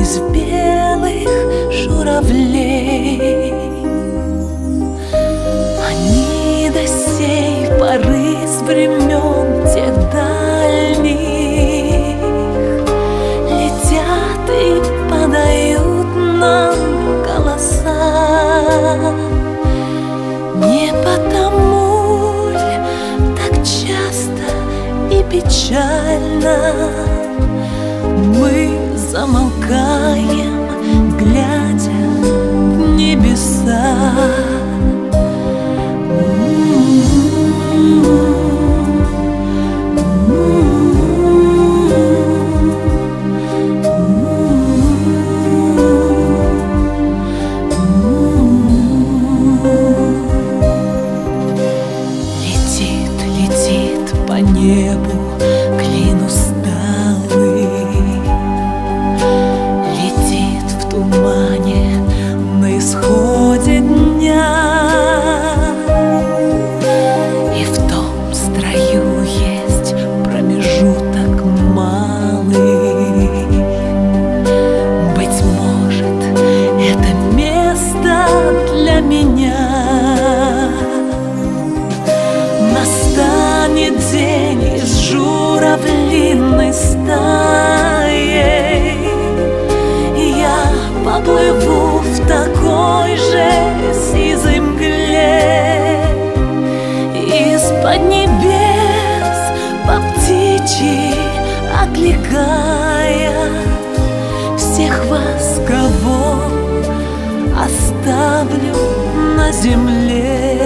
из белых журавлей. Они до сей поры с времен тех дальних летят и подают нам голоса. Не потому ли так часто и печально мы замолкаем, глядя в небеса? Летит по небу клин усталый, летит в тумане на исходе дня. И в том строю есть промежуток малый. Быть может, это место для меня. Настанет день и с журавлиной стаей я поплыву в такой же сизой мгле. Из-под небес по птичьи окликая всех вас, кого оставлю на земле.